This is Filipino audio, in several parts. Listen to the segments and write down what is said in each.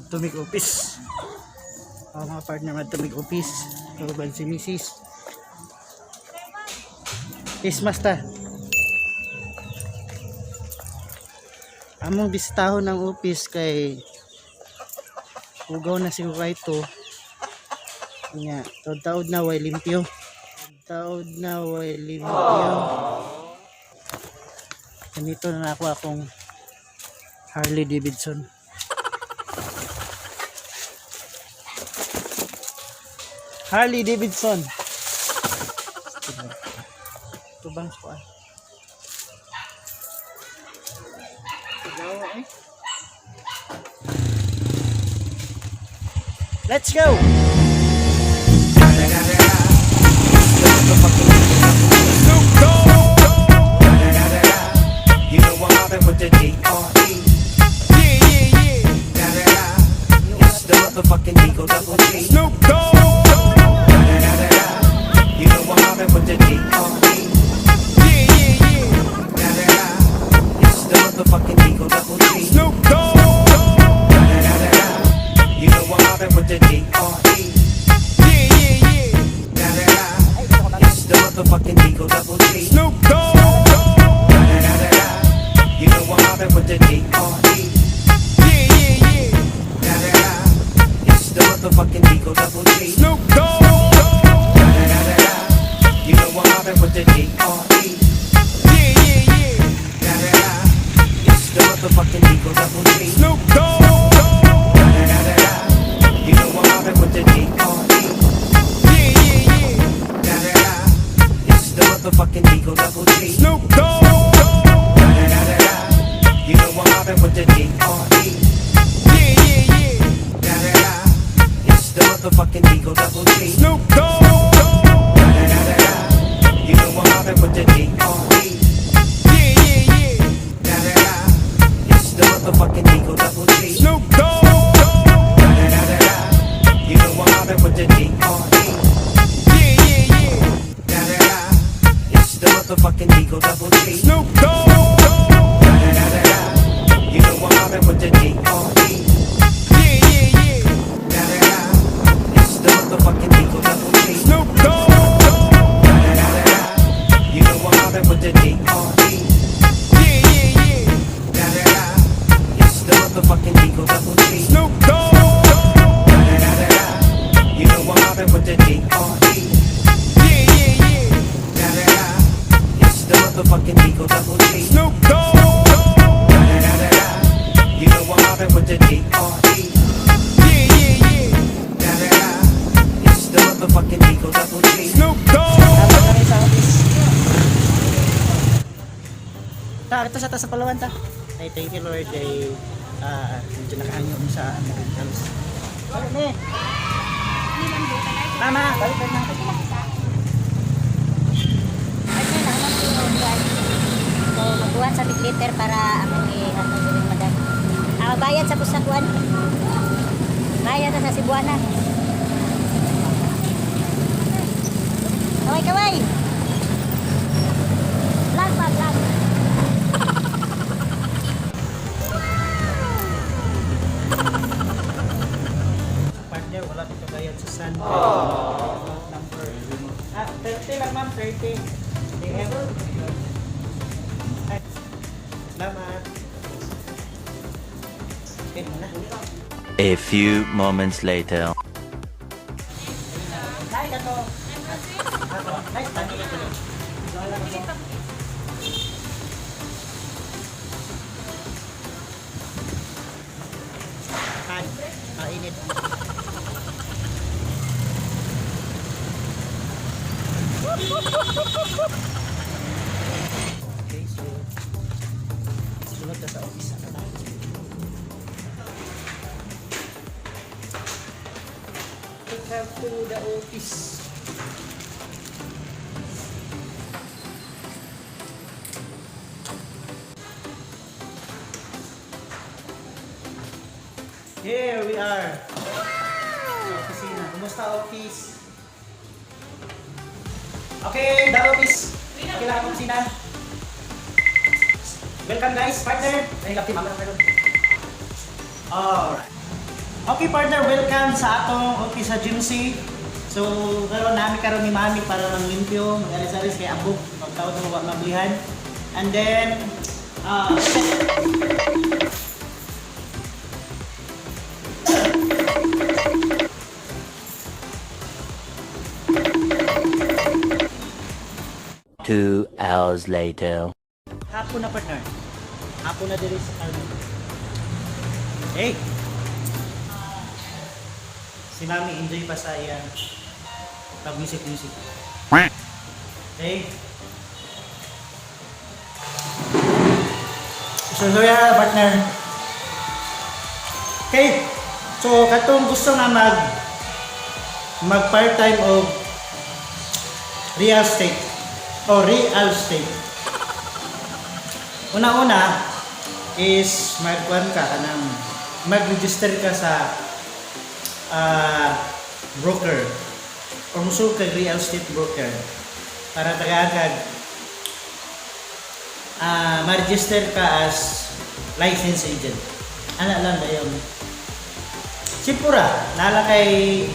tumig office. Mga partner na tumig office. Kaguban si Mrs. Christmas ta. Among bisitahon ng office kay ugaw na si Kukaito. Nya, taod-taod na way limpyo. Taod na way limpyo. Ganito na ako akong Harley Davidson. Harley Davidson. Ito bang squad? Let's go! You know what happened with the D.R.E. It's the motherfucking Eagle Double G. Snoop Dogg. You know what happened with the D.R.E. It's the motherfucking Eagle Double G. Snoop Dogg. You know what happened with the D.R.E. It's the motherfucking Eagle Double G. Snoop Dogg. You know what happened with the D.R.E. It's the motherfucking Eagle Double G. Snoop Dogg. You know what happened with the D.R.E. It's the motherfucking Eagle Double G. Snoop Dogg. You know what happened with the D.R.E. It's the motherfucking Eagle Double G. Snoop Dogg. You know what happened with the D.R.E. It's the motherfucking Eagle Double G. Snoop Dogg. You know what happened with the D.R.E. It's the motherfucking Eagle Double G. Snoop Dogg. You know what happened with the D.R.E. It's the motherfucking Eagle Double G. Snoop Dogg. You know what happened with the D.R.E. It's the motherfucking Eagle Double G. Snoop Dogg. You know what happened with the D.R.E. It's the motherfucking Eagle Double G. Snoop Dogg. You know what happened with the D.R.E. It's the motherfucking Eagle Double G. Snoop Dogg. You know what happened with the D.R.E. It's the motherfucking Eagle Double G. Snoop Dogg. Dapat kami sa office. Ito sa taas sa Palawan ta. Ay, thank you Lord. Ay, medyo nakahanyo mo sa Americans. Ano ne? Mama, balik na. So, magbuhat sa liter para among ihatod din madam. Bayad sa pusakuan. Bayad na sa Cebuana. Kaway, kaway. Vlog pa, vlog. Partner, wala dito bayad sa San. Number. 30 lang ma'am, 30. DM. Ay, salamat. Okay, muna. A few moments later. Nay, kato. Nay, tani ka dito. Init. Okay, so sunod na sa office na tayo. Welcome to the office. Here we are. Sa opisina. Kumusta office? Okay, the office. Okay lang ang opisina. Welcome guys, partner. Ay, kapti mama. Alright. Okay partner, welcome sa atong okay sa GMC. So, karon nami karon ni Mami para lang limpyo, mag-aris-aris kay abog, pagtaod na wa mablihan. And then Two hours later. hapon na partner. Hapon na diri sa Carmen. Hey. Si Mami enjoy pa sa iya pag-music. Hey. So partner. Okay. So katong gusto nga mag part-time o real estate. Una-una is mag-register ka sa broker or musul ka real estate broker para tagaagad ma-register ka as licensed agent. Ano lang dayon. Sipura, nala kay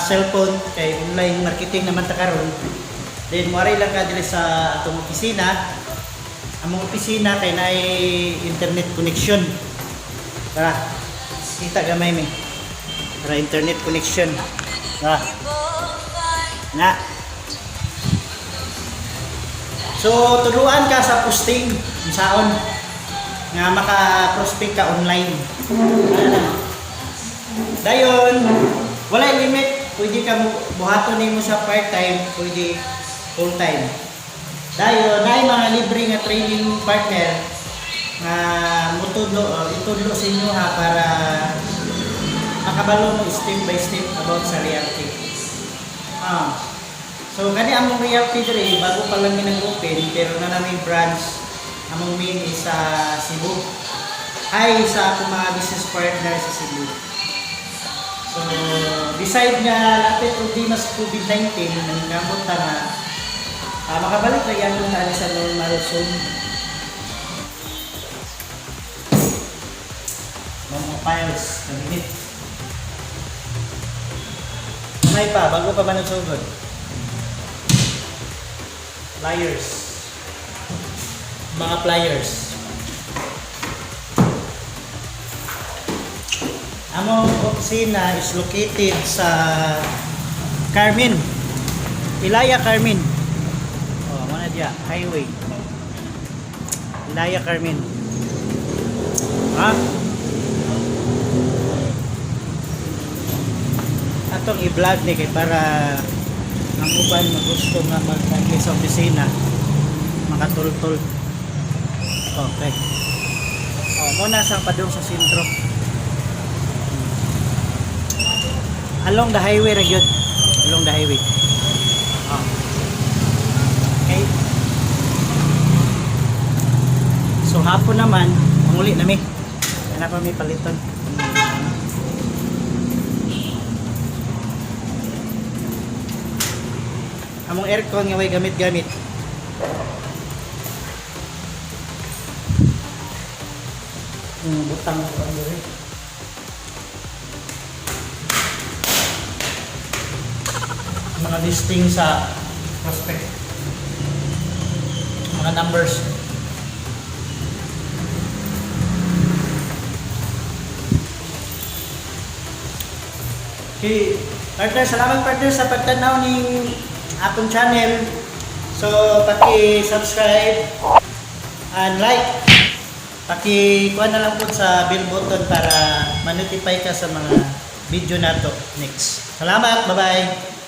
cellphone, kay online marketing naman ta karon. Then moray lang ka diri sa atong opisina. Among opisina kay naay internet connection. Tara, kita gamay mi. Tara, internet connection. Tara. Na. So tuluan ka sa posting unsaon nga maka-prospect ka online. Dayon, walay limit. Pwede ka buhaton nimo sa part-time, pwede full-time. Dayon, naay mga libre nga training partner nga itudlo sa inyo ha para makabalo mo step by step about sa realty. So kani among realty diri bago pa lang nag-open pero na namin branch among main is sa Cebu. Ay sa akong mga business partner sa Cebu. So beside nga lapit problema sa COVID-19 nanggamot ta nga makabalik na yan kung tayo sa normal zone. Mga files, kaminit. May pa, bago pa ba nagsugod? Pliers. Mga pliers. Among opisina is located sa Carmen. Ilaya Carmen. Highway Ilaya Carmen. Atong i-vlog ni kay para ang uban magusto nga magtagi sa opisina makatultol. Okay. Muna sa padung sa sentro. Along the highway ra gyud. Along the highway. Okay. So hapon naman, manguli na mi. Ano pa mi paliton? Among aircon nga way gamit-gamit. Butang ko ang diri. Mga listing sa prospect. Mga numbers. Okay, partner, salamat partner sa pagtanaw ni atong channel. So, paki-subscribe and like. Paki-kuha na lang po sa bell button para ma-notify ka sa mga video nato next. Salamat, bye-bye.